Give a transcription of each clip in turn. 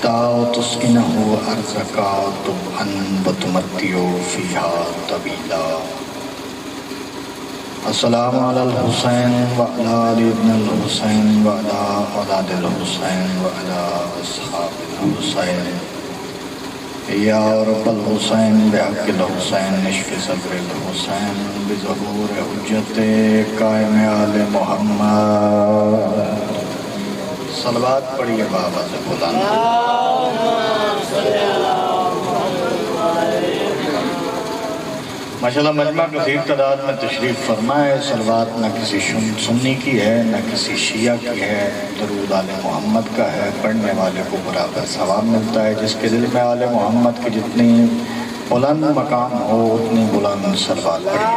تسكنه أرضك طوعا وتمتع فيها طويلا. السلام على الحسين وعلى آل ابن الحسين وعلى أولاد الحسين وعلى أصحاب الحسين. يا رب الحسين بحق الحسين اشف صدر الحسين بظهور حجت قائم آل محمد. صلوات پڑھیے بابا سے بلند. ماشاءاللہ مجمع کثیر تعداد میں تشریف فرمائے. صلوات نہ کسی سنی کی ہے نہ کسی شیعہ کی ہے، درود آل محمد کا ہے. پڑھنے والے کو برابر ثواب ملتا ہے. جس کے دل میں آل محمد کی جتنی بلند مقام ہو اتنی بلند صلوات پڑھیے.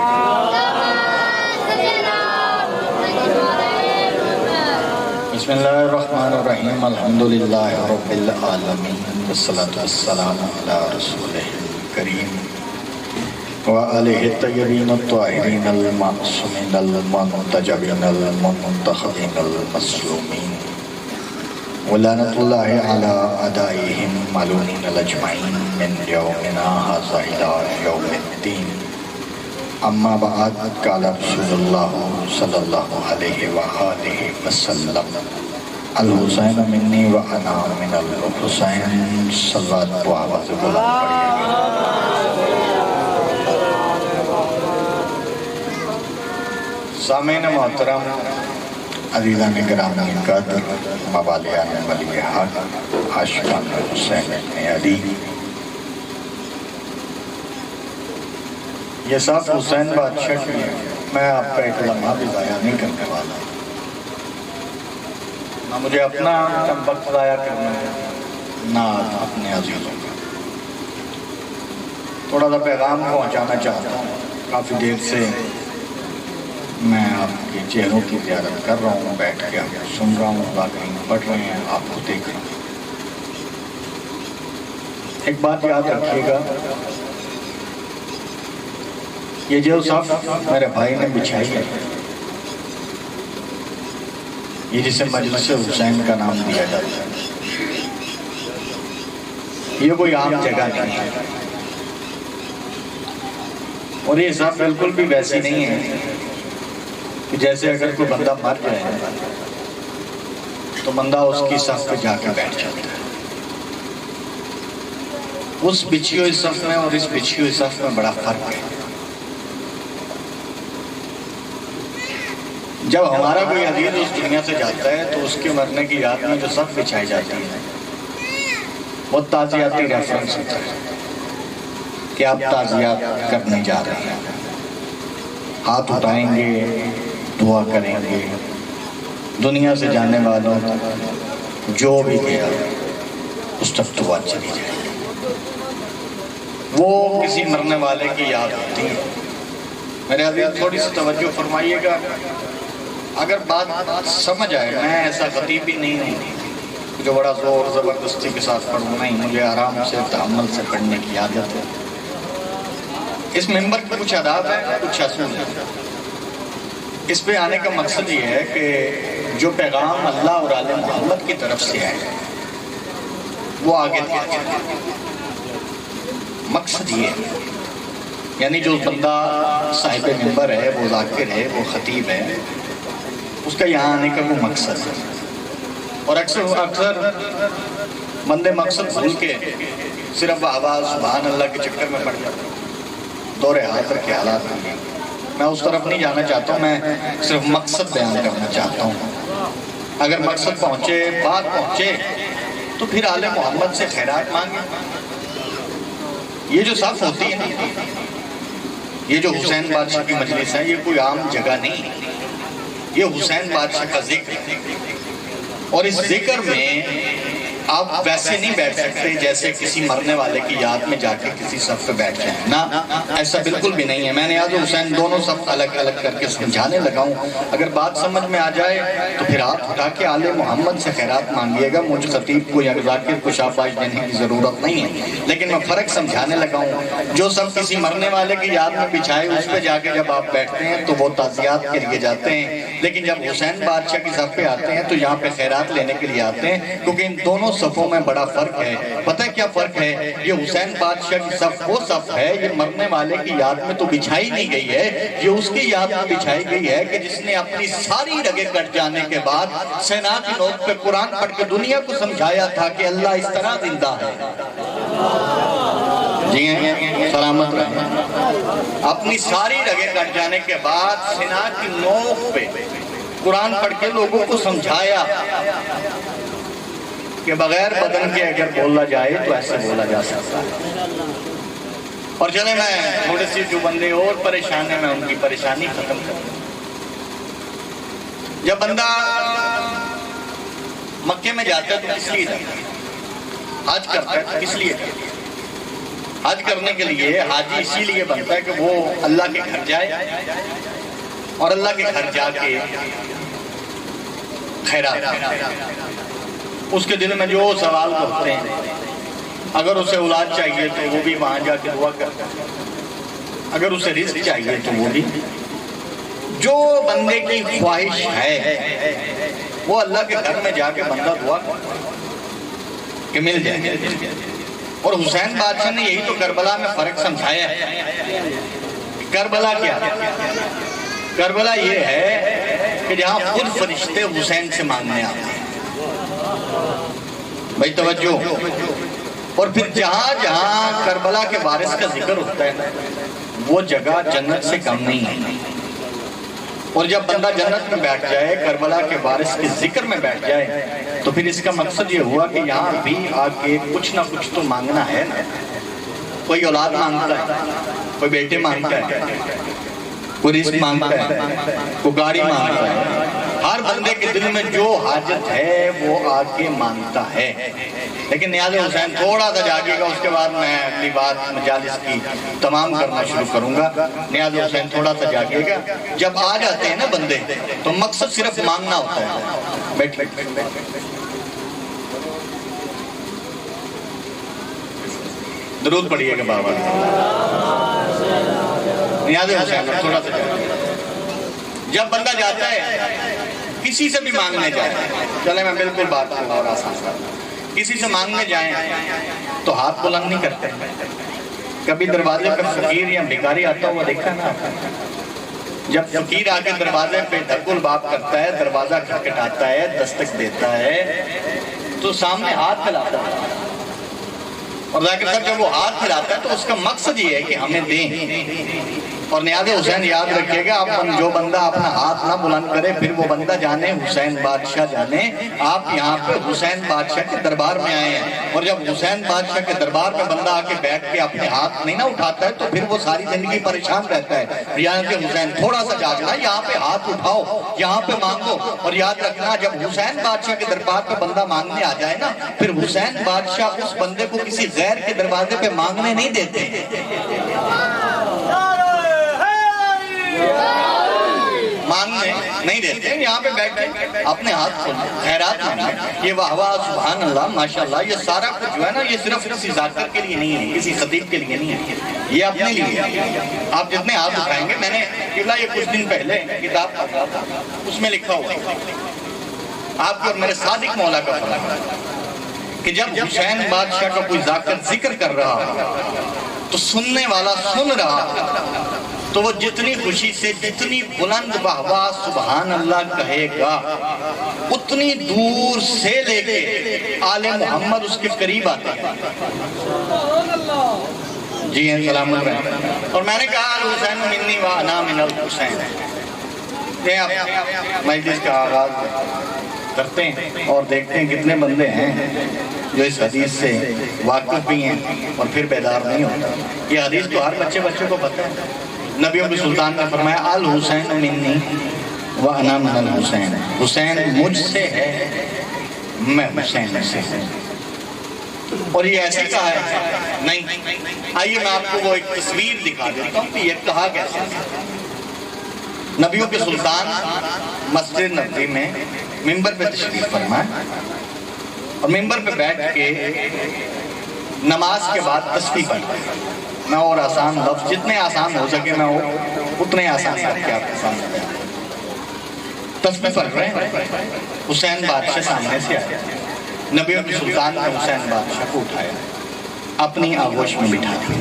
بسم اللہ الرحمن الرحیم. الحمدللہ رب العالمین والصلاة والسلام علی رسولہ الکریم وآلہ الطیبین الطاہرین المعصومین المنتجبین المنتخبین المظلومین ولعنۃ اللہ علی اعدائہم ملعونین اجمعین من یومنا ھذا الی یوم الدین. اما بعد، قال رسول اللہ صلی اللہ علیہ وآلہ وسلم الحسین منی وانا من الحسین. صلوات کو آواز بلند پڑھیے گا. سامعین محترم، عزیزان گرامی قدر، موالیان ولی حق، عاشقان حسین ابن علی، یہ صاحب حسین بادشاہ کی ہے. میں آپ کا ایک لمحہ بھی ضائع نہیں کرنے والا، نہ مجھے اپنا وقت ضائع کرنا ہے نہ اپنے عزیزوں کا. تھوڑا سا پیغام پہنچانا چاہتا ہوں. کافی دیر سے میں آپ کے چہروں کی زیارت کر رہا ہوں، بیٹھ کے آپ کو سن رہا ہوں، باقی پڑھ رہے ہیں، آپ کو دیکھ رہا ہوں. ایک بات یاد رکھیے گا، یہ جو صف میرے بھائی نے بچھائی ہے، یہ جسے مجلس حسین کا نام دیا جاتا ہے، یہ کوئی عام جگہ نہیں ہے. اور یہ صف بالکل بھی ویسی نہیں ہے کہ جیسے اگر کوئی بندہ مر جائے تو بندہ اس کی صف پہ جا کے بیٹھ جاتا ہے. اس بچھی ہوئی صف میں اور اس بچھی ہوئی صف میں بڑا فرق ہے. جب ہمارا کوئی عزیز اس دنیا سے جاتا ہے تو اس کے مرنے کی یاد میں جو صف بچھائی جاتی ہے وہ تعزیاتی ریفرنس ہوتا ہے کہ آپ تعزیات کرنے جا رہے ہیں. ہاتھ اٹھائیں گے، دعا کریں گے. دنیا سے جانے والوں جو بھی گیا اس تک دعا چلی جائے گی. وہ کسی مرنے والے کی یاد ہوتی ہے. میرے عزیز تھوڑی سی توجہ فرمائیے گا. اگر بات سمجھ آئے، میں ایسا خطیب بھی نہیں ہوں جو بڑا زور زبردستی کے ساتھ پڑھوں. نہیں، مجھے آرام سے تحمل سے پڑھنے کی عادت ہے. اس منبر کے کچھ آداب ہیں، کچھ اصول ہیں. اس پہ آنے کا مقصد یہ ہے کہ جو پیغام اللہ اور آل محمد کی طرف سے آئے وہ آگے دیا جائے. مقصد یہ ہے، یعنی جو بندہ صاحب منبر ہے، وہ ذاکر ہے، وہ خطیب ہے، اس کا یہاں آنے کا کوئی مقصد ہے. اور اکثر بندے مقصد بھول کے صرف آواز سبحان اللہ کے چکر میں پڑ جاتے ہیں. دور حاضر کے حالات میں میں اس طرف نہیں جانا چاہتا ہوں. میں صرف مقصد بیان کرنا چاہتا ہوں. اگر مقصد پہنچے، بات پہنچے، تو پھر آل محمد سے خیرات مانگے. یہ جو صف ہوتی ہے نا، یہ جو حسین بادشاہ کی مجلس ہے، یہ کوئی عام جگہ نہیں. یہ حسین بادشاہ کا ذکر ہے. اور اس ذکر میں آپ ویسے نہیں بیٹھ سکتے جیسے کسی مرنے والے کی یاد میں جا کے کسی صف پہ بیٹھ جائیں. نہ، ایسا بالکل بھی نہیں ہے. میں نے آج حسین دونوں صف الگ الگ کر کے سمجھانے لگا ہوں. اگر بات سمجھ میں آ جائے تو پھر آپ اٹھا کے آل محمد سے خیرات مانگیے گا. مجھ خطیب کو یا ذاکر کو شاباش دینے کی ضرورت نہیں ہے. لیکن میں فرق سمجھانے لگا ہوں. جو صف کسی مرنے والے کی یاد میں بچھائے، اس پہ جا کے جب آپ بیٹھتے ہیں تو وہ تعزیات کے لیے جاتے ہیں. لیکن جب حسین بادشاہ کی صف پہ آتے ہیں تو یہاں پہ خیرات لینے کے لیے آتے ہیں، کیونکہ ان دونوں صفوں میں بڑا فرق ہے. پتہ ہے کیا فرق ہے؟ یہ حسین بادشاہ کی صف وہ صف ہے، یہ مرنے والے کی یاد میں تو بچھائی نہیں گئی ہے، یہ اس کی یاد میں بچھائی گئی ہے کہ جس نے اپنی ساری رگیں کٹ جانے کے بعد سینا کی نوک پہ قرآن پڑھ کے دنیا کو سمجھایا تھا کہ اللہ اس طرح زندہ ہے. جی ہیں، سلامت رہیں. اپنی ساری رگیں کٹ جانے کے بعد سینا کی نوک پہ قرآن پڑھ کے لوگوں کو سمجھایا کہ بغیر بدن کے اگر بولا جائے تو ایسے بولا جا سکتا ہے. اور چلے میں تھوڑے سی جو بندے اور پریشان ہیں میں ان کی پریشانی ختم کروں. جب بندہ مکے میں جاتا ہے تو کس لیے جاتا ہے؟ حج کرتا ہے تو کس لیے جاتا ہے؟ حج کرنے کے لیے حاجی اسی لیے بنتا ہے کہ وہ اللہ کے گھر جائے اور اللہ کے گھر جا کے خیرات اس کے دل میں جو سوال کرتے ہیں، اگر اسے اولاد چاہیے تو وہ بھی وہاں جا کے دعا کرتا ہے، اگر اسے رزق چاہیے تو وہ بھی، جو بندے کی خواہش ہے وہ اللہ کے گھر میں جا کے بندہ دعا کرتا ہے کہ مل جائے. اور حسین بادشاہ نے یہی تو کربلا میں فرق سمجھایا ہے. کربلا کیا ہے؟ کربلا یہ ہے کہ جہاں خود فرشتے حسین سے مانگنے آتے ہیں. بھائی توجہ. اور پھر جہاں جہاں کربلا کے وارث کا ذکر ہوتا ہے وہ جگہ جنت سے کم نہیں ہے. اور جب بندہ جنت میں بیٹھ جائے، کربلا کے وارث کے ذکر میں بیٹھ جائے، تو پھر اس کا مقصد یہ ہوا کہ یہاں بھی آکے کچھ نہ کچھ تو مانگنا ہے نا. کوئی اولاد مانگتا ہے، کوئی بیٹے مانگتا ہے، کوئی رزق مانگتا ہے، کوئی گاڑی مانگتا ہے. ہر بندے کے دل میں جو حاجت ہے وہ آکے مانگتا ہے. لیکن نیاز حسین تھوڑا سا جاگے گا، اس کے بعد میں اگلی بات مجالس کی تمام کرنا شروع کروں گا. نیاز حسین تھوڑا سا جاگے گا. جب آ جاتے ہیں نا بندے تو مقصد صرف مانگنا ہوتا ہے. بیٹھ درود پڑھیے گا بابا. نیاز حسین تھوڑا سا جاگے. جب بندہ جاتا ہے کسی سے بھی مانگنے جائے، چلے میں بالکل بات کو اور آسان کرتا ہوں. کسی سے مانگنے جائیں تو ہاتھ بلند نہیں کرتے. کبھی دروازے پر فقیر یا بھکاری آتا ہوا دیکھا نا؟ جب فقیر آ کے دروازے پہ دھکل باب کرتا ہے، دروازہ کھٹکھٹاتا ہے، دستک دیتا ہے تو سامنے ہاتھ پھیلاتا ہے. اور ذاکر صاحب جب وہ ہاتھ پھیلاتا ہے تو اس کا مقصد یہ ہے کہ ہمیں دیں. اور نیاز حسین یاد رکھیے گا، جو بندہ اپنا ہاتھ نہ بلند کرے پھر وہ بندہ جانے حسین بادشاہ جانے. آپ یہاں پہ حسین بادشاہ کے دربار میں آئے ہیں، اور جب حسین بادشاہ کے دربار میں بندہ آ کے بیٹھ کے اپنے ہاتھ نہیں نہ اٹھاتا ہے تو پھر وہ ساری زندگی پریشان رہتا ہے. یعنی کہ حسین تھوڑا سا جاگنا، یہاں پہ ہاتھ اٹھاؤ، یہاں پہ مانگو. اور یاد رکھنا جب حسین بادشاہ کے دربار پہ بندہ مانگنے آ جائے نا، پھر حسین بادشاہ اس بندے کو کسی غیر کے دروازے پہ مانگنے نہیں دیتے. مانگنے نہیں دیتے، یہاں پہ بیٹھ کے اپنے ہاتھ کھولیں، خیرات مانگیں. یہ واہ واہ سبحان اللہ ماشاءاللہ، یہ سارا کچھ جو ہے نا یہ صرف کسی ذاکر کے لیے نہیں ہے، کسی خطیب کے لیے نہیں ہے، یہ اپنے لیے ہے. آپ جتنے ہاتھ اٹھائیں گے، میں نے یہ کچھ دن پہلے کتاب پڑھا تھا، اس میں لکھا ہوا آپ کے اور میرے صادق مولا کا فرق ہے کہ جب حسین بادشاہ کا کوئی ذاکر ذکر کر رہا تو سننے والا سن رہا تو وہ جتنی خوشی سے جتنی بلند واہ واہ سبحان اللہ کہے گا، اتنی دور سے لے کے آل محمد اس کے قریب آتے ہیں. جی ہیں سلامت رہیں. اور میں نے کہا الحسین منی و انا من الحسین. مجلس کا آغاز کرتے ہیں اور دیکھتے ہیں کتنے بندے ہیں جو اس حدیث سے واقف بھی ہیں اور پھر بیدار نہیں ہوتا. یہ حدیث تو ہر بچے کو پتہ ہے. نبیوں کے سلطان نے فرمایا الحسین منی و انا من الحسین. حسین مجھ سے ہے، میں حسین سے ہوں. اور یہ ایسے کہا ہے نہیں. آئیے میں آپ کو وہ ایک تصویر دکھا دیتا ہوں کہ یہ کہا کیسے. نبیوں کے سلطان مسجد نبوی میں منبر پہ تشریف فرمائے اور منبر پہ بیٹھ کے نماز کے بعد تسبیح پڑھتے ہیں. میں اور آسان لفظ جتنے آسان ہو سکے میں اتنے آسان کر کے آپ کے سامنے تسبیح پڑھ رہے ہیں. حسین بادشاہ سامنے سے آئے نبیوں کے سلطان نے حسین بادشاہ کو اٹھایا، اپنی آغوش میں بٹھا دیا،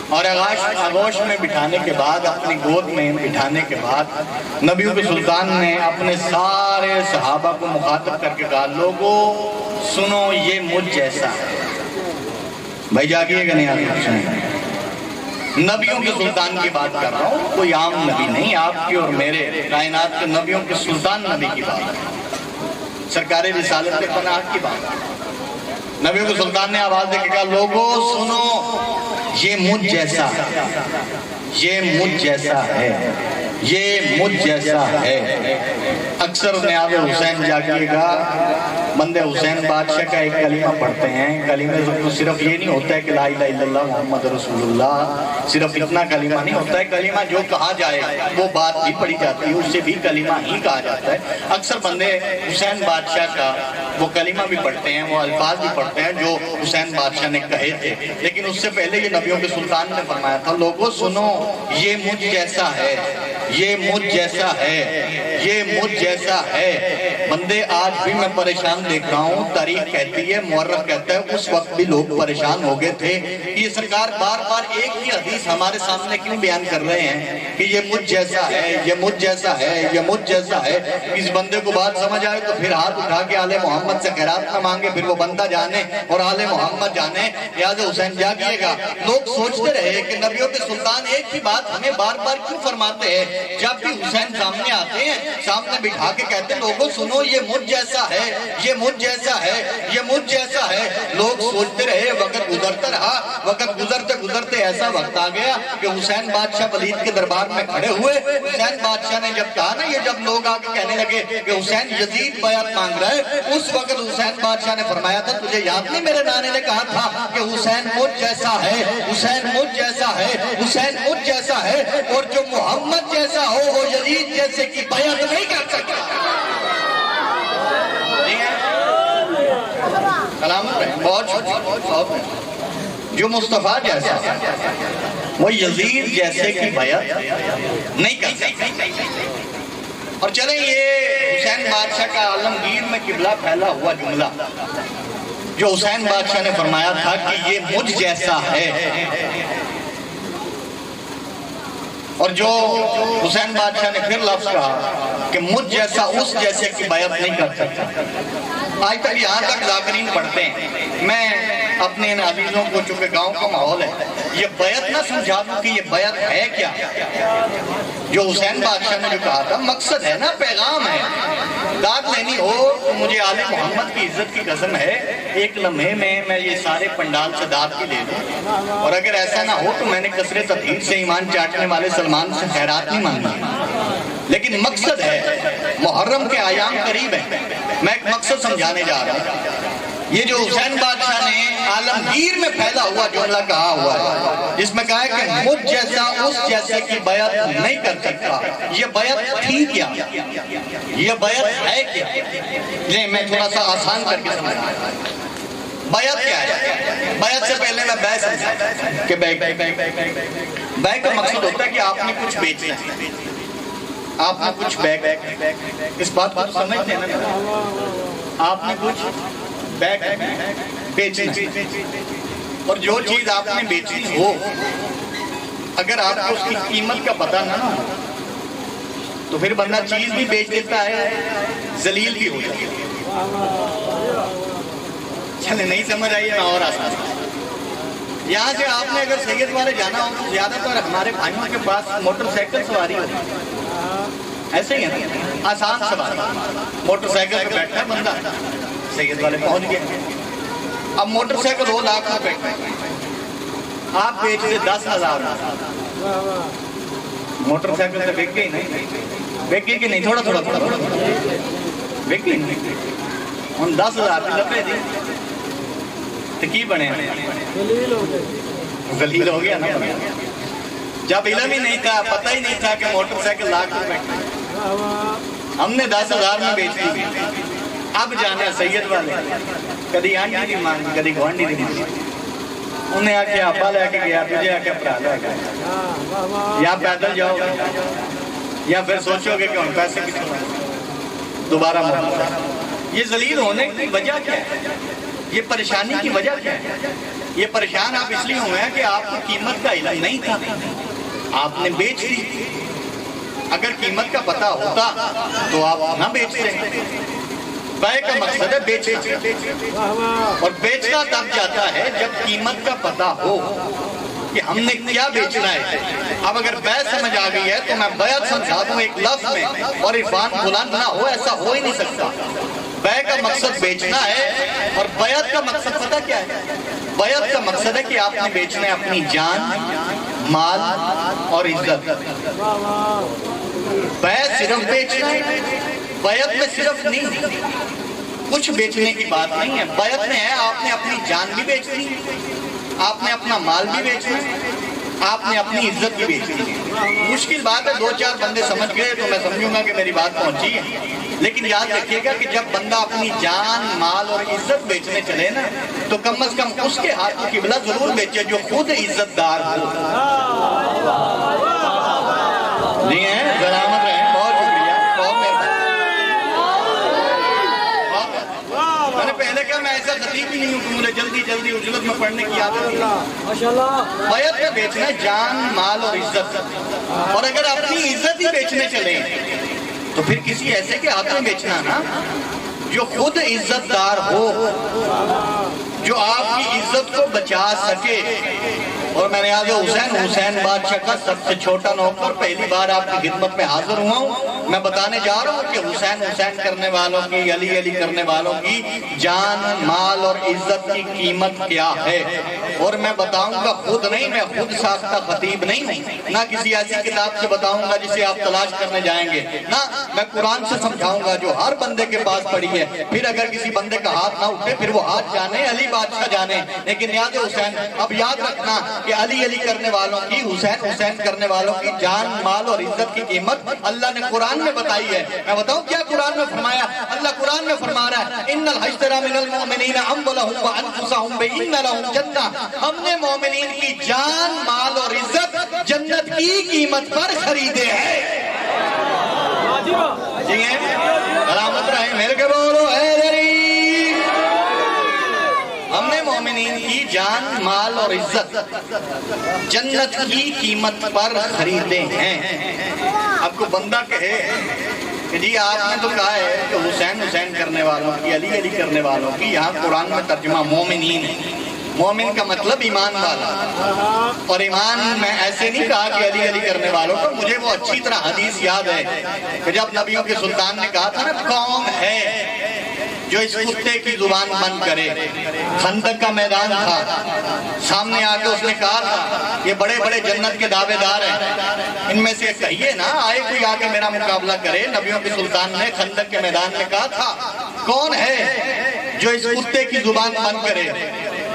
اور آغوش میں بٹھانے کے بعد، اپنی گود میں بٹھانے کے بعد نبیوں کے سلطان نے اپنے سارے صحابہ کو مخاطب کر کے کہا، لوگوں سنو یہ مجھ جیسا ہے۔ بھائی جاگیے گا نہیں آگے حسین، نبیوں کے سلطان کی بات کر رہا ہوں، کوئی عام نبی نہیں، آپ کی اور میرے کائنات کے نبیوں کے سلطان نبی کی بات ہے، سرکار رسالت پناہ کی بات ہے۔ نبیوں کے سلطان نے آواز دے کے کہا، لوگوں سنو یہ مجھ جیسا ہے، یہ مجھ جیسا ہے، یہ مجھ جیسا ہے۔ اکثر نیاز حسین جاگیے گا، بندے حسین بادشاہ کا ایک کلمہ پڑھتے ہیں، کلمے کو صرف یہ نہیں ہوتا ہے کہ لا الہ الا اللہ محمد رسول اللہ، صرف اتنا کلمہ نہیں ہوتا ہے، کلمہ جو کہا جائے وہ بات بھی پڑھی جاتی ہے، اس سے بھی کلمہ ہی کہا جاتا ہے۔ اکثر بندے حسین بادشاہ کا وہ کلمہ بھی پڑھتے ہیں، وہ الفاظ بھی پڑھتے ہیں جو حسین بادشاہ نے کہے تھے، لیکن اس سے پہلے یہ نبیوں کے سلطان نے فرمایا تھا، لوگوں سنو یہ مجھ جیسا ہے، یہ مجھ جیسا ہے، یہ مجھ جیسا ہے۔ بندے آج بھی میں پریشان دیکھ رہا ہوں، تاریخ کہتی ہے، مورخ کہتا ہے، اس وقت بھی لوگ پریشان ہو گئے تھے، یہ سرکار بار بار ایک ہی حدیث ہمارے سامنے کیوں بیان کر رہے ہیں کہ یہ مجھ جیسا ہے، یہ مجھ جیسا ہے، یہ مجھ جیسا ہے۔ اس بندے کو بات سمجھ آئے تو پھر ہاتھ اٹھا کے آل محمد سے خیرات نہ مانگے، پھر وہ بندہ جانے اور آل محمد جانے۔ لہٰذا حسین جاگیے گا، لوگ سوچتے رہے کہ نبیوں کے سلطان ایک ہی بات ہمیں بار بار کیوں فرماتے ہیں؟ جب بھی حسین سامنے آتے ہیں، سامنے بٹھا کے کہتے ہیں، لوگوں سنو یہ مجھ جیسا ہے، یہ مجھ جیسا ہے، یہ مجھ جیسا ہے۔ لوگ سوچتے رہے، وقت گزرتا رہا، وقت گزرتے گزرتے ایسا وقت آ گیا کہ حسین بادشاہ ولید کے دربار میں کھڑے ہوئے۔ حسین بادشاہ نے جب کہا نا، یہ جب لوگ آ کے کہنے لگے کہ حسین یزید بیعت مانگ رہا ہے، اس وقت حسین بادشاہ نے فرمایا تھا، تجھے یاد نہیں میرے نانے نے کہا تھا کہ حسین مجھ جیسا ہے، حسین مجھ جیسا ہے، حسین مجھ جیسا ہے، اور جو محمد جیسا ہو وہ یزید جیسے کی بیعت نہیں کر سکتا۔ سلامت رہے، بہت شکریہ۔ جو مصطفیٰ جیسا وہ یزید جیسے کی بیعت نہیں کر سکتا۔ اور چلیں یہ حسین بادشاہ کا عالمگیر میں قبلہ پھیلا ہوا جملہ جو حسین بادشاہ نے فرمایا تھا کہ یہ مجھ جیسا ہے، اور جو حسین بادشاہ نے پھر لفظ کہا کہ مجھ جیسا اس جیسے کی بیعت نہیں کر سکتا۔ آج تک یہاں تک ذاکرین پڑھتے ہیں، میں اپنے ان عزیزوں کو، چونکہ گاؤں کا ماحول ہے، یہ بیعت نہ سمجھا دوں کہ یہ بیعت ہے کیا۔ جو حسین بادشاہ نے جو کہا تھا، مقصد ہے نا، پیغام ہے۔ داد لینی ہو تو مجھے آل محمد کی عزت کی قسم ہے، ایک لمحے میں یہ سارے پنڈال سے داد کی لے دوں، اور اگر ایسا نہ ہو تو میں نے کثرت تطہیر سے ایمان چاٹنے والے سلمان سے خیرات نہیں مانگی، لیکن مقصد ہے، محرم کے ایام قریب ہے، میں ایک مقصد سمجھانے جا رہا ہوں۔ یہ جو حسین بادشاہ نے عالمگیر میں پھیلا ہوا جملہ کہا ہوا ہے، جس میں کہا ہے کہ مجھ جیسا اس جیسے کی بیعت نہیں کر سکتا، یہ بیعت تھی کیا، یہ بیعت ہے کیا؟ لیں میں تھوڑا سا آسان کر کے سمجھا، بیعت کیا ہے؟ بیعت سے پہلے میں بے سمجھا کہ بے کا مقصد ہوتا ہے کہ آپ نے کچھ بیچنا ہے، آپ نے کچھ بیگ، اس بات کو سمجھتے ہیں نا، آپ نے کچھ بیگ بیچنا، اور جو چیز آپ نے بیچنی ہو، اگر آپ کو اس کی قیمت کا پتہ نہ ہو تو پھر بندہ چیز بھی بیچ دیتا ہے، ذلیل بھی ہو جاتا ہے۔ چلے نہیں سمجھ آئیے نا، اور آسان۔ یہاں سے آپ نے اگر سید والے جانا ہو تو زیادہ تر ہمارے بھائیوں کے پاس موٹر سائیکل سواری ہوتی ہے، ایسے ہی ہے نا، آسان سواری، موٹر سائیکل پہ بیٹھا بندہ، سید والے پہنچ گئے۔ اب موٹر سائیکل 2 لاکھ روپے آپ بیچ دے 10,000، موٹر سائیکل سے بک گئی نہیں، بک گئی کہ نہیں، تھوڑا تھوڑا بک گئی نہیں، ان 10,000 پہ لپے دی تو کی بنے، ذلیل ہو گیا نا۔ جب علم ہی نہیں تھا، پتہ ہی نہیں تھا کہ موٹر سائیکل لاکھ روپے، ہم نے 10,000 میں بیچ دی۔ اب جانا سید والے، کدی آنٹی دی مانگی، کدی گوانڈی دی مانگی، انہیں آکے آپا لے کے گیا، تجھے آکے پرا لے گیا، یا پیدل جاؤ یا پھر سوچو گے کہ ان پیسے کتنے دوبارہ موٹر، یہ ذلیل ہونے کی وجہ کیا ہے؟ یہ پریشانی کی وجہ کیا ہے؟ یہ پریشان آپ اس لیے ہوئے ہیں کہ آپ کو قیمت کا علم نہیں تھا، آپ نے بیچ دی۔ اگر قیمت کا پتہ ہوتا تو آپ نہ بیچتے۔ بے کا مقصد ہے بیچنا، اور بیچنا تب جاتا ہے جب قیمت کا پتہ ہو کہ ہم نے کیا بیچنا ہے۔ اب اگر بے سمجھ آ گئی ہے تو میں بیعت سمجھا دوں ایک لفظ میں اور عرفان بلند نہ ہو، ایسا ہو ہی نہیں سکتا۔ بے کا مقصد بیچنا ہے، اور بیعت کا مقصد پتہ کیا ہے؟ بیعت کا مقصد ہے کہ آپ نے بیچنا ہے اپنی جان، مال اور عزت۔ بے صرف بیچنا ہے، بیعت میں صرف نہیں، کچھ بیچنے کی بات نہیں ہے۔ بیعت میں ہے آپ نے اپنی جان بھی بیچنی ہے، آپ نے اپنا مال بھی بیچنا ہے، آپ نے اپنی عزت بھی بیچنی ہے۔ مشکل بات ہے، دو چار بندے سمجھ گئے تو میں سمجھوں گا کہ میری بات پہنچی ہے، لیکن یاد رکھیے گا کہ جب بندہ اپنی جان، مال اور عزت بیچنے چلے نا تو کم از کم اس کے ہاتھوں قبلہ ضرور بیچے جو خود عزت دار ہو۔ نہیں ہے، سلامت رہیں، بہت شکریہ، بہت مہربانی۔ میں نے پہلے کہا میں ایسا خطیب ہی نہیں ہوں کہ مجھے جلدی جلدی اجلت میں پڑھنے کی عادت نہیں۔ بیعت میں بیچنا ہے جان، مال اور عزت، اور اگر اپنی عزت ہی بیچنے چلیں تو پھر کسی ایسے کے ہاتھ میں بیچنا نا جو خود عزت دار ہو، جو آپ کی عزت کو بچا سکے۔ اور میں نے آج حسین بادشاہ کا سب سے چھوٹا نوکر پہلی بار آپ کی خدمت میں حاضر ہوا ہوں۔ میں بتانے جا رہا ہوں کہ حسین کرنے والوں کی، علی کرنے والوں کی جان، مال اور عزت کی قیمت کیا ہے۔ اور میں بتاؤں گا خود نہیں، میں خود ساختہ خطیب نہیں ہوں، نہ کسی ایسی کتاب سے بتاؤں گا جسے آپ تلاش کرنے جائیں گے، نہ میں قرآن سے سمجھاؤں گا جو ہر بندے کے پاس پڑی ہے۔ پھر اگر کسی بندے کا ہاتھ نہ اٹھے پھر وہ ہاتھ جانے علی بادشاہ جانے، لیکن یاد ہے حسین، اب یاد رکھنا کہ علی کرنے والوں کی، حسین کرنے والوں کی جان، مال اور عزت کی قیمت اللہ نے قرآن میں بتائی ہے۔ میں بتاؤں کیا قرآن میں فرمایا؟ اللہ قرآن میں فرما رہا ہے ان الحشترا من المؤمنین اموالهم وانفسهم بان لهم جنہ، ہم نے مومنین کی جان، مال اور عزت جنت کی قیمت پر خریدے ہیں۔ جی ہیں، سلامت رہیں، میرے کے بولو حیدری۔ ہم نے مومنین کی جان، مال اور عزت جنت کی قیمت پر خریدے ہیں۔ اب کو بندہ کہے کہ جی آپ نے تو کہا ہے کہ حسین کرنے والوں کی، علی کرنے والوں کی، یہاں قرآن میں ترجمہ مومنین ہے۔ مومن کا مطلب ایمان والا، اور ایمان میں ایسے نہیں کہا کہ علی کرنے والوں کو۔ مجھے وہ اچھی طرح حدیث یاد ہے کہ جب نبیوں کے سلطان نے کہا تھا نا کون ہے جو اس کتے کی زبان بند کرے، خندق کا میدان تھا، سامنے آ کے اس نے کہا تھا یہ بڑے بڑے جنت کے دعوے دار ہیں، ان میں سے کہیے نا آئے کوئی آ کے میرا مقابلہ کرے۔ نبیوں کے سلطان نے خندق کے میدان میں کہا تھا کون ہے جو اس کتے کی زبان بند کرے؟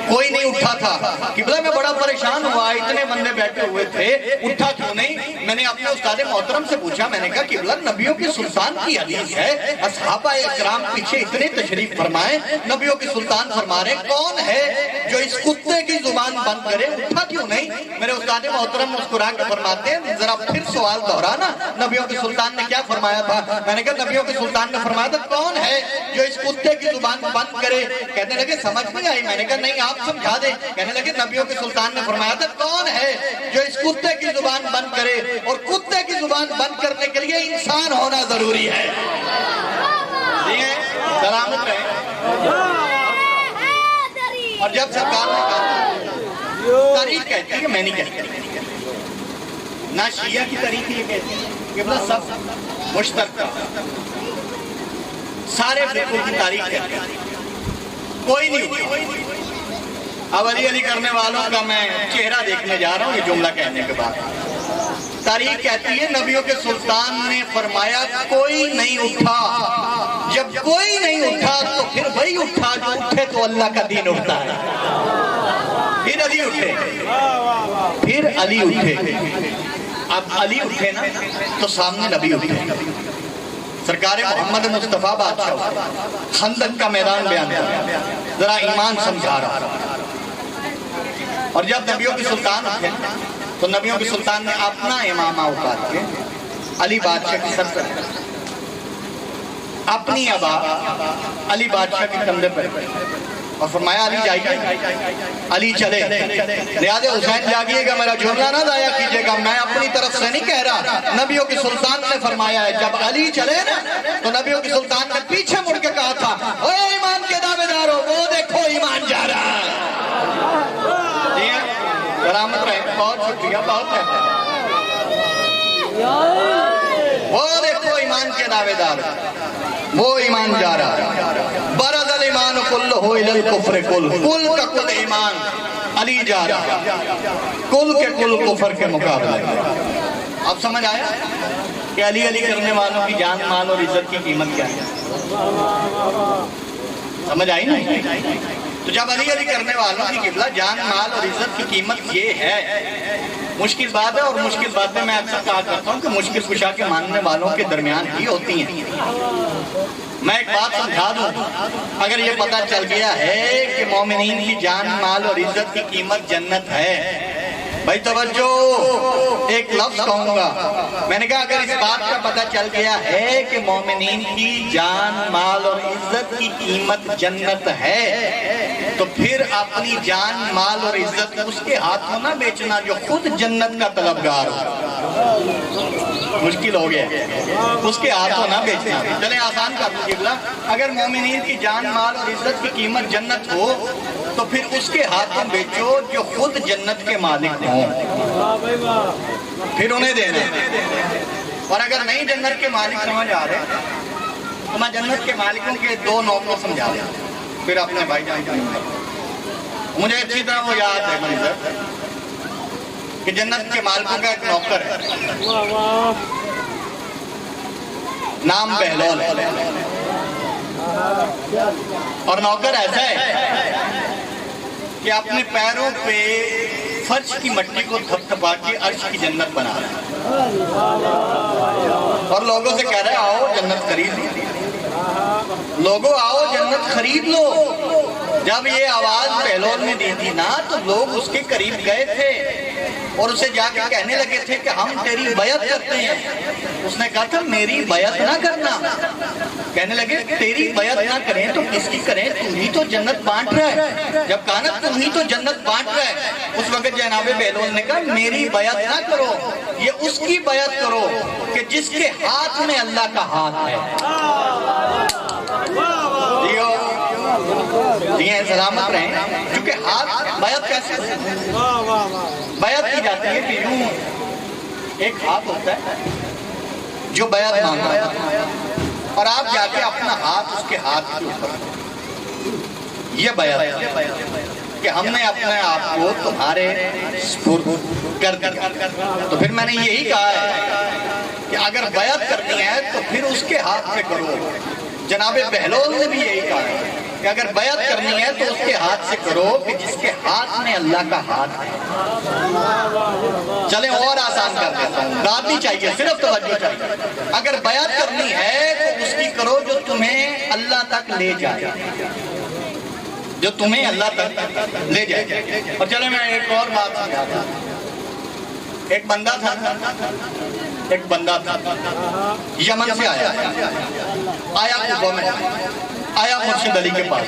کوئی نہیں اٹھا تھا۔ قبلہ میں بڑا پریشان ہوا، اتنے بندے بیٹھے ہوئے تھے، اٹھا کیوں نہیں؟ میں نے اپنے استاد محترم سے پوچھا، میں نے کہا قبلہ نبیوں کے سلطان کی حدیث ہے، اصحابہ اکرام پیچھے اتنے تشریف فرمائے، نبیوں کے سلطان فرما رہے کون ہے جو اس کتے کی زبان بند کرے؟ اٹھا کیوں نہیں؟ میرے استاد محترم مسکرا کے فرماتے ہیں ذرا پھر سوال دہرانا، نبیوں کے سلطان نے کیا فرمایا تھا؟ میں نے کہا نبیوں کے سلطان نے فرمایا تھا کون ہے جو اس کتے کی زبان بند کرے؟ کہنے لگے سمجھ نہیں آئی۔ میں نے کہا نہیں آپ سمجھا دیں۔ کہنے لگے نبیوں کے سلطان نے فرمایا تھا کون ہے جو اس کتے کی زبان بند کرے؟ اور کتے کی زبان بند کرنے کے لیے انسان ہونا ضروری ہے۔ سلامت رہے۔ اور جب سرکار نے کہا تاریخ کہتی ہے، میں نہیں کہتی، نہ شیعہ کی تاریخ یہ کہتی ہے، کہ بلا سب مشترکہ سارے فرقوں کی تاریخ کہتی ہے، کوئی نہیں ہوئی۔ اب علی کرنے والوں کا میں چہرہ دیکھنے جا رہا ہوں یہ جملہ کہنے کے بعد۔ تاریخ کہتی ہے نبیوں کے سلطان نے فرمایا کوئی نہیں اٹھا، جب کوئی نہیں اٹھا تو پھر وہی اٹھا جو اٹھے تو اللہ کا دین اٹھتا ہے۔ پھر علی اٹھے، پھر علی اٹھے۔ اب علی اٹھے نا تو سامنے نبی اٹھے، سرکار محمد مصطفیٰ بادشاہ خندق کا میدان بیان کر ذرا ایمان سمجھا رہا۔ اور جب نبیوں کے سلطان اٹھے تو نبیوں کے سلطان نے اپنا امامہ اتار کے علی بادشاہ کی سر پر اپنی ابا علی بادشاہ کے کندھے پر اور فرمایا علی جائیے، علی چلے، لہذا حسین جاگیے گا، میرا جملہ نہ ضائع کیجیے گا، میں اپنی طرف سے نہیں کہہ رہا، نبیوں کی سلطان نے فرمایا ہے جب علی چلے نا تو نبیوں کی سلطان نے پیچھے مڑ کے کہا تھا اے ایمان کے دعوے دارو وہ دیکھو ایمان جا رہا ہے۔ جی ہاں، سلامت رہے، بہت شکریہ، بہت ہے، وہ دیکھو ایمان کے دعوے دار، وہ ایمان جا رہا ہے۔ برز الایمان کلہ الی الکفر کل کا کل ایمان علی جا رہا ہے، کل کے کل کفر کے مقابلے۔ اب سمجھ آیا کہ علی علی کرنے والوں کی جان مال اور عزت کی قیمت کیا ہے؟ سمجھ آئی نا؟ تو جب علی علی کرنے والوں کی قبلہ جان مال اور عزت کی قیمت یہ ہے، مشکل بات ہے، اور مشکل باتیں میں اکثر کہا کرتا ہوں کہ مشکل کشا کے ماننے والوں کے درمیان ہی ہوتی ہیں۔ میں ایک بات سمجھا دوں، اگر یہ پتہ چل گیا ہے کہ مومنین کی جان مال اور عزت کی قیمت جنت ہے، بھائی توجہ، ایک لفظ کہوں گا، میں نے کہا اگر اس بات کا پتہ چل گیا ہے کہ مومنین کی جان مال اور عزت کی قیمت جنت ہے تو پھر اپنی جان مال اور عزت اس کے ہاتھوں نہ بیچنا جو خود جنت کا طلبگار ہو۔ مشکل ہو گیا، اس کے ہاتھوں نہ بیچنا۔ چلیں آسان کر دوں قبلہ، اگر مومنین کی جان مال اور عزت کی قیمت جنت ہو تو پھر اس کے ہاتھوں بیچو جو خود جنت کے مالک ہوں، پھر انہیں دینا۔ اور اگر نہیں جنت کے مالک سمجھ آ رہے تو میں جنت کے مالکوں کے دو نام کو سمجھا دیں، پھر اپنے بھائی جان جائیں۔ مجھے اچھی طرح وہ یاد ہے منظر کہ جنت کے مالکوں کا ایک نوکر ہے، نام بہلول ہے، اور نوکر ایسا ہے کہ اپنے پیروں پہ فرش کی مٹی کو تھپ تھپا کے عرش کی جنت بنا رہا ہے، اور لوگوں سے کہہ رہا ہے آؤ جنت خرید لو، لوگوں آؤ جنت خرید لو۔ جب یہ آواز بہلول نے دی تھی نا تو لوگ اس کے قریب گئے تھے اور اسے جا کے کہنے لگے تھے کہ ہم تیری بیعت کرتے ہیں۔ اس نے کہا تھا میری بیعت نہ کرنا، کہنے لگے تیری بیعت نہ کریں تو کس کی کریں، تم ہی تو جنت بانٹ رہا ہے۔ جب کہا نا تم ہی تو جنت بانٹ رہا ہے، اس وقت جناب بہلول نے کہا میری بیعت نہ کرو، یہ اس کی بیعت کرو کہ جس کے ہاتھ میں اللہ کا ہاتھ ہے۔ جی سلامت رہیں، کیونکہ ہاتھ بیعت کیسے بیعت کی جاتی ہے کہ یوں ایک ہاتھ ہوتا ہے جو بیعت مانگتا ہے اور آپ جا کے اپنا ہاتھ اس کے ہاتھ کے اوپر، یہ بیعت ہے کہ ہم نے اپنے آپ کو تمہارے سپرد کر دیا۔ تو پھر میں نے یہی کہا ہے کہ اگر بیعت کرنی ہے تو پھر اس کے ہاتھ سے کرو۔ جناب بہلول نے بھی یہی کہا ہے کہ اگر بیعت کرنی ہے تو اس کے ہاتھ سے کرو کہ جس کے ہاتھ میں اللہ کا ہاتھ ہے۔ چلیں اور آسان کر دیتا ہوں، داد نہیں چاہیے، صرف توجہ چاہیے۔ اگر بیعت کرنی ہے تو اس کی کرو جو تمہیں اللہ تک لے جائے، جو تمہیں اللہ تک لے جائے۔ اور چلیں میں ایک اور بات سمجھاتا ہوں۔ ایک بندہ تھا یمن سے آیا کوفہ میں، آیا مرشد علی کے پاس۔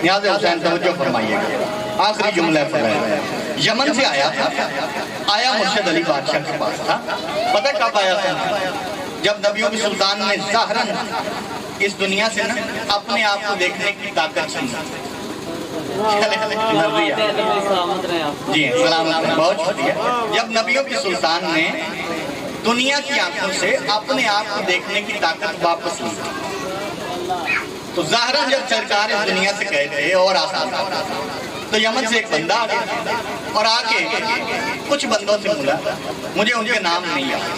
نیاز حسین توجہ فرمائیے گا، آخری جملہ فرمائیے۔ یمن سے آیا مرشد علی بادشاہ کے پاس تھا۔ پتہ کب آیا تھا؟ جب نبیوں کی سلطان نے ظاہراً اس دنیا سے نا اپنے آپ کو دیکھنے کی طاقت چھینا۔ جی سلامت، بہت شکریہ۔ جب نبیوں کی سلطان نے دنیا کی آنکھوں سے اپنے آپ کو دیکھنے کی طاقت واپس لی تو ظاہراً جب سرکار اس دنیا سے گئے تھے اور آسان تھا تو یمن سے ایک بندہ آ گیا اور آ کے کچھ بندوں سے ملا، مجھے ان کے نام نہیں یاد،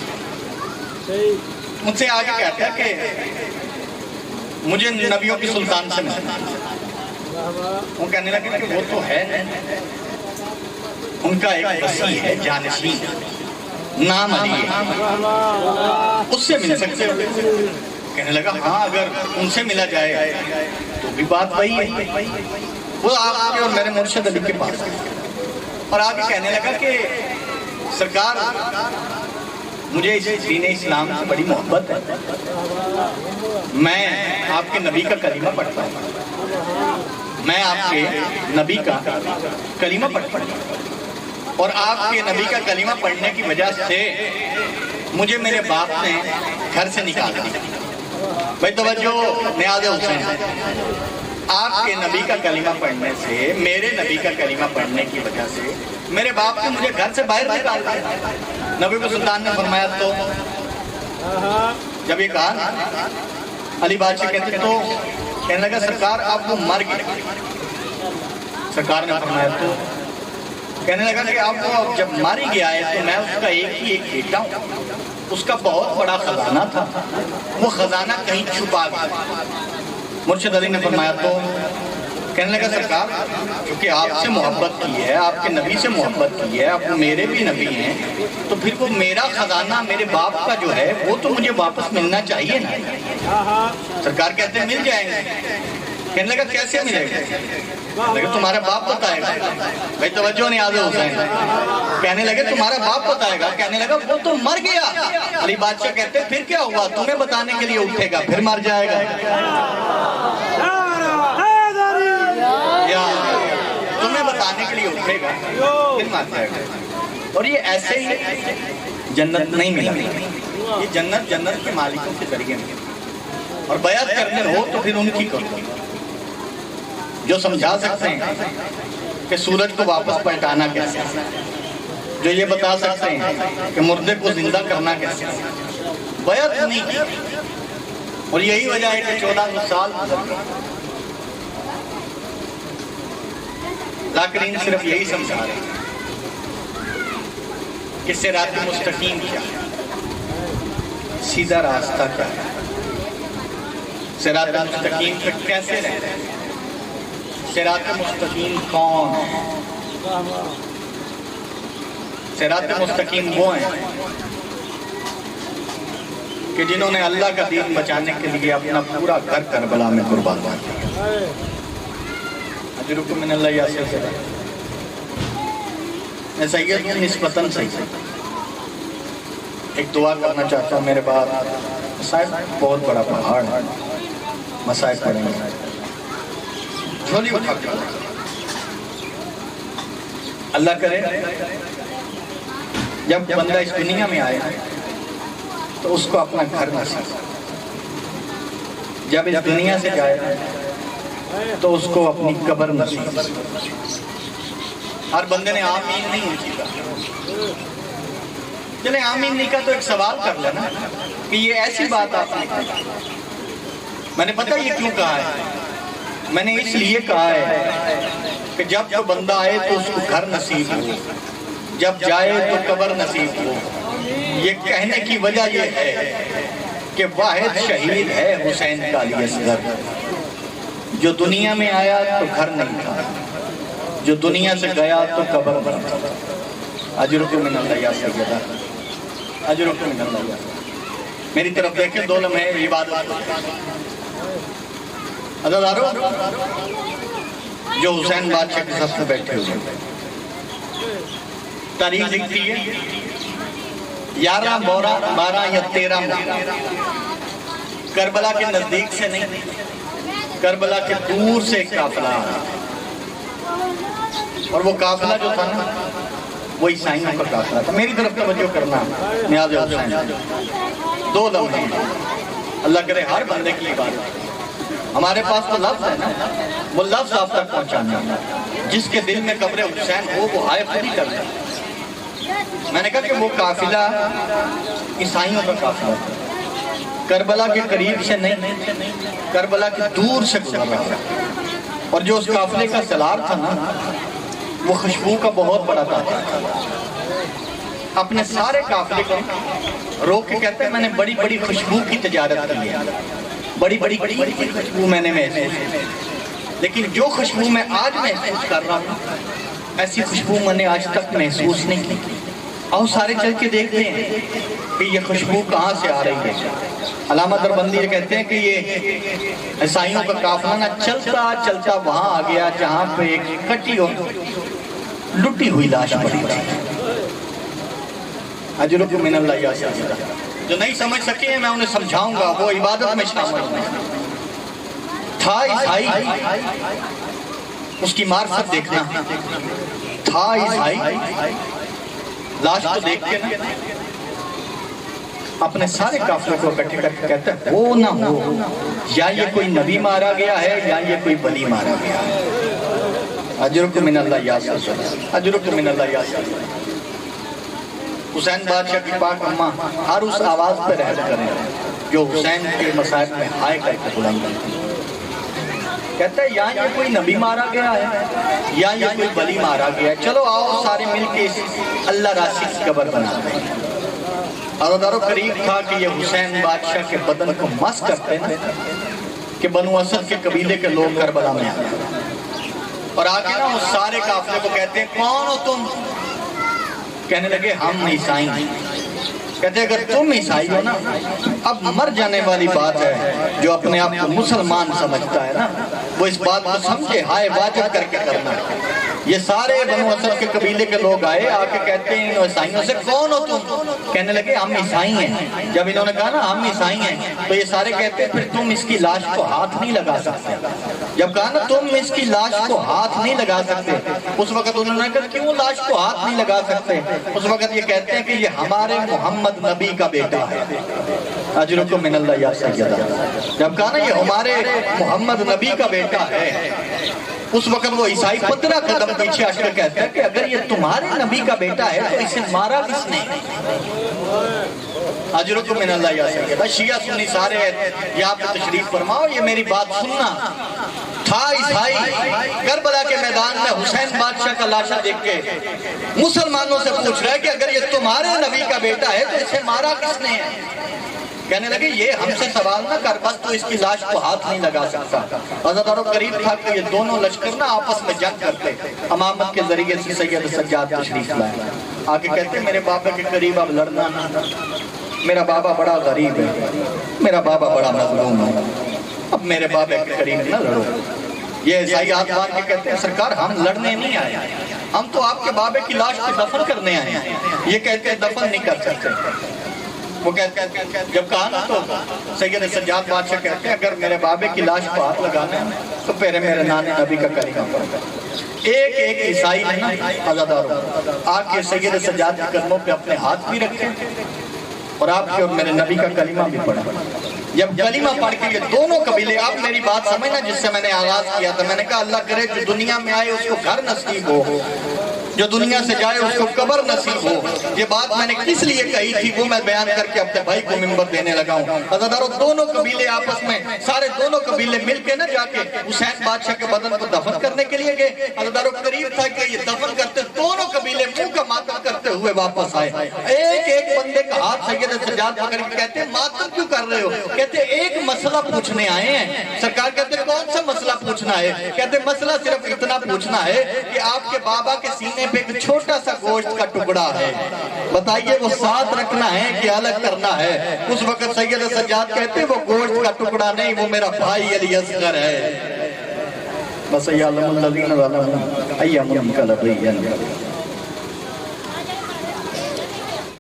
ان سے آ کے کہتا ہے کہ مجھے نبیوں کی سلطان سے ملا۔ وہ کہنے لگے کہ وہ تو ہے، ان کا ایک وسیع ہے جانشین، نام علی ہے، اس سے مل سکتے ہو۔ کہنے لگا ہاں اگر ان سے ملا جائے تو بھی بات وہی ہے۔ وہ آپ کے اور میرے مرشد علی کے پاس اور آگے کہنے لگا کہ سرکار مجھے اس دین اسلام سے بڑی محبت ہے، میں آپ کے نبی کا کلمہ پڑھتا ہوں، میں آپ کے نبی کا کلمہ پڑھتا ہوں، اور آپ کے نبی کا کلمہ پڑھنے کی وجہ سے مجھے میرے باپ نے گھر سے نکال دیا۔ بھائی توجہ، نیاز حسین، آپ کے نبی کا کلمہ پڑھنے سے، میرے نبی کا کلمہ پڑھنے کی وجہ سے میرے باپ نے مجھے گھر سے باہر نکال دیا۔ نبی سلطان نے فرمایا، تو جب یہ کہا علی بادشاہ کہتے تو کہنے لگا سرکار آپ وہ مر گئے۔ سرکار نے فرمایا تو کہنے لگا کہ آپ وہ جب مر ہی گیا ہے تو میں اس کا ایک بیٹا ہوں، اس کا بہت بڑا خزانہ تھا، وہ خزانہ کہیں چھپا گیا۔ مرشد علی نے فرمایا تو کہنے لگا سرکار کیونکہ آپ سے محبت کی ہے، آپ کے نبی سے محبت کی ہے، آپ میرے بھی نبی ہیں، تو پھر وہ میرا خزانہ میرے باپ کا جو ہے وہ تو مجھے واپس ملنا چاہیے نا۔ سرکار کہتے ہیں مل جائیں گے۔ کہنے لگا کیسے ملے گا؟ لیکن تمہارا باپ بتائے گا۔ بھائی توجہ نہیں، آزاد حسین کہنے لگے تمہارا باپ بتائے گا۔ کہنے لگا وہ تو مر گیا۔ علی بادشاہ کہتے پھر کیا ہوا؟ تمہیں بتانے کے لیے اٹھے گا پھر مر جائے گا، تمہیں بتانے کے لیے اٹھے گا پھر مر جائے گا۔ اور یہ ایسے ہی جنت نہیں ملا، یہ جنت کے مالکوں کے ذریعے میں، اور بیعت کرنے ہو تو پھر ان کی کرو جو سمجھا سکتے ہیں کہ سورج کو واپس پلٹانا کیسے، جو یہ بتا سکتے ہیں کہ مردے کو زندہ کرنا کیسے، بیعت نہیں کی۔ اور یہی وجہ ہے کہ 14 سال ذاکرین صرف یہی سمجھا رہے ہیں کہ صراط مستقیم کیا ہے، سیدھا راستہ کیا ہے، صراط مستقیم پہ کیسے رہتے ہیں، صراط مستقیم کون ہے؟ صراط مستقیم وہ ہیں کہ جنہوں نے اللہ کا دین بچانے کے لیے اپنا پورا گھر کربلا میں قربان کر دیا۔ اجرکم من اللہ یاسر سے میں سید ہوں نسبتاً سید، ایک دعا کرنا چاہتا ہوں میرے بعد مسائب بہت بڑا پہاڑ ہے، مسائب پڑھیں گے، جھولی اٹھا کر اللہ کرے جب بندہ اس دنیا میں آئے تو اس کو اپنا گھر نصیب، جب اس دنیا سے جائے تو اس کو اپنی قبر نصیب۔ ہر بندے نے آمین نہیں اونچی کہا، چلے آمین نہیں کہا تو ایک سوال کر لینا کہ یہ ایسی بات آپ نے کہا، میں نے پتہ یہ کیوں کہا ہے، میں نے اس لیے کہا ہے کہ جب جو بندہ آئے تو اس کو گھر نصیب ہو، جب جائے تو قبر نصیب ہو۔ یہ کہنے کی وجہ یہ ہے کہ واحد شہید ہے حسین کا علی اصغر، جو دنیا میں آیا تو گھر نہیں تھا، جو دنیا سے گیا تو قبر بن تھا۔ اجرکم من اللہ یا سیدہ، اجرکم من اللہ یا سیدہ۔ میری طرف دیکھیں، دو لمحے عبادت عزادارو جو حسین بادشاہ کے ساتھ بیٹھے ہوئے، تاریخ لکھتی ہے 11 12 یا 13 کربلا کے نزدیک سے نہیں، کربلا کے دور سے ایک قافلہ آیا، اور وہ قافلہ جو تھا نا وہ عیسائیوں کا قافلہ تھا۔ میری طرف توجہ کرنا نیاز حسین، دو لمحے اللہ کرے ہر بندے کی عبادت، ہمارے پاس تو لفظ ہے نا، وہ لفظ آپ تک پہنچانا، جس کے دل میں قبر حسین ہو وہ آئے خود ہی کر دے۔ میں نے کہا کہ وہ قافلہ عیسائیوں کا قافلہ تھا، کربلا کے قریب سے نہیں، کربلا کے دور سے گزر رہا تھا، اور جو اس قافلے کا سالار تھا نا وہ خوشبو کا بہت بڑا تھا۔ اپنے سارے قافلے کو روک کے کہتے ہیں میں نے بڑی بڑی خوشبو کی تجارت کی ہے، بڑی بڑی خوشبو میں نے محسوس کی، لیکن جو خوشبو میں آج محسوس کر رہا ہوں ایسی خوشبو میں نے آج تک محسوس نہیں کی۔ آؤ سارے چل کے دیکھتے ہیں کہ یہ خوشبو کہاں سے آ رہی ہے۔ علامہ دربندی یہ کہتے ہیں کہ یہ عیسائیوں کا قافلہ نہ چلتا چلتا وہاں آ گیا جہاں پہ ایک کٹی اور لٹی ہوئی لاش پڑی تھی۔ اجرکم من اللہ یا سیدہ، جو نہیں سمجھ سکے ہیں میں انہیں سمجھاؤں گا، وہ عبادت میں شامل ہیں۔ تھا عیسائی، اس کی معرفت دیکھنا، تھا عیسائی، لاش تو دیکھ کے نا اپنے سارے قافلے کو اکٹھے کر کے کہتا ہے وہ نہ ہو، یا یہ کوئی نبی مارا گیا ہے یا یہ کوئی ولی مارا گیا ہے۔ اجرکم من اللہ یا سلام، اجرکم من اللہ یا سلام۔ حسین بادشاہ کی پاک اماں ہر اس آواز پہ رحم کریں جو حسین کے مصائب میں ہائے کر کے بلند کرتی ہے۔ کہتا ہے یا یہ کوئی نبی مارا گیا ہے یا یہ کوئی ولی مارا گیا ہے، چلو آؤ سارے مل کے اس اللہ راسی کی قبر بنا دیں۔ عزادارو قریب تھا کہ یہ حسین بادشاہ کے بدن کو مس کرتے ہیں کہ بنو اسد کے قبیلے کے لوگ کربلا میں آئے اور آگے نا اس سارے قافلے کو کہتے ہیں کون ہو تم؟ کہنے لگے ہم عیسائی ہیں۔ کہتے ہیں اگر تم عیسائی ہو نا، اب مر جانے والی بات ہے، جو اپنے آپ کو مسلمان سمجھتا ہے نا وہ اس بات کو سمجھے، ہائے واجب کر کے کرنا ہے۔ یہ سارے بنو اسد کے قبیلے کے لوگ آئے، آ کے کہتے ہیں ان عیسائیوں سے کون ہو تم؟ کہنے لگے ہم عیسائی ہیں۔ جب انہوں نے کہا نا ہم عیسائی ہیں تو یہ سارے کہتے ہیں پھر تم اس کی لاش کو ہاتھ نہیں لگا سکتے۔ جب کہا نا تم اس کی لاش کو ہاتھ نہیں لگا سکتے، اس وقت انہوں نے کہا کیوں لاش کو ہاتھ نہیں لگا سکتے؟ اس وقت یہ کہتے ہیں کہ یہ ہمارے محمد نبی کا بیٹا ہے۔ اجرکم من اللہ یا سیدہ۔ جب کہا نا یہ ہمارے محمد نبی کا بیٹا ہے، اس وقت وہ عیسائی 15 قدم پیچھے آ کر کہتا ہے کہ اگر یہ تمہارے نبی کا بیٹا ہے تو اسے مارا کس نے؟ اجرکم من اللہ یا سیدہ۔ شیعہ سنی سارے یہاں پہ تشریف فرماؤ، یہ میری بات سننا۔ تھا عیسائی، کربلا کے میدان میں حسین بادشاہ کا لاشا دیکھ کے مسلمانوں سے پوچھ رہا ہے کہ اگر یہ تمہارے نبی کا بیٹا ہے تو اسے مارا کس نے؟ کہنے لگے یہ ہم سے سوال نہ کر، بس تو اس کی لاش کو ہاتھ نہیں لگا سکتا۔ عزادارو قریب تھا کہ یہ دونوں لشکر نا آپس میں جنگ کرتے، امامت کے ذریعے سے سید سجاد تشریف لائے، آگے کہتے میرے بابا کے قریب اب لڑنا نہ، میرا بابا بڑا غریب ہے، میرا بابا بڑا مظلوم ہے، اب میرے بابا کے قریب نہ لڑو۔ یہ عیسائی ہاتھ باندھ کے کہتے ہیں سرکار ہم لڑنے نہیں آئے، ہم تو آپ کے بابے کی لاش کو دفن کرنے آئے ہیں۔ یہ کہتے ہیں دفن نہیں کر سکتے۔ وہ کہتے ہیں جب کہا نا تو سید سجاد بادشاہ کہتے ہیں اگر میرے بابے کی لاش کو ہاتھ لگانا ہے تو پہلے میرے نانے نبی کا کلمہ پڑھتا ہے۔ ایک عیسائی نے نا عزادارو آ کے سید سجاد کے قدموں پہ اپنے ہاتھ بھی رکھے اور آپ کے اور میرے نبی کا کلمہ بھی پڑھا۔ جب کلمہ پڑھ کے یہ دونوں قبیلے، آپ میری بات سمجھنا جس سے میں نے آغاز کیا تھا، میں نے کہا اللہ کرے جو دنیا میں آئے اس کو گھر نصیب ہو، جو دنیا سے جائے اس کو قبر نصیب ہو۔ یہ بات میں نے کس لیے کہی تھی وہ میں بیان کر کے اپنے بھائی کو منبر دینے لگا ہوں۔ عزادارو دونوں قبیلے آپس میں، سارے دونوں قبیلے مل کے نہ جا کے حسین بادشاہ کے بدن کو دفن کرنے کے لیے گئے۔ عزادارو قریب تھا کہ یہ دفن کرتے دونوں قبیلے منہ کا ماتم کرتے ہوئے واپس آئے۔ ایک بندے کا ہاتھ سید سجاد پکڑ کے کہتے ہیں ماتم کیوں کر رہے ہو؟ کہتے ایک مسئلہ پوچھنے آئے ہیں۔ سرکار کہتے کون سا مسئلہ پوچھنا ہے؟ کہتے مسئلہ صرف اتنا پوچھنا ہے کہ آپ کے بابا کے سینے پہ ایک چھوٹا سا گوشت کا ٹکڑا ہے، بتائیے وہ ساتھ رکھنا ہے کہ الگ کرنا ہے؟ اس وقت سید سجاد کہتے وہ گوشت کا ٹکڑا نہیں، وہ میرا بھائی علی اصغر ہے۔ بس یعلم الذین ظلموا ایہم منقلب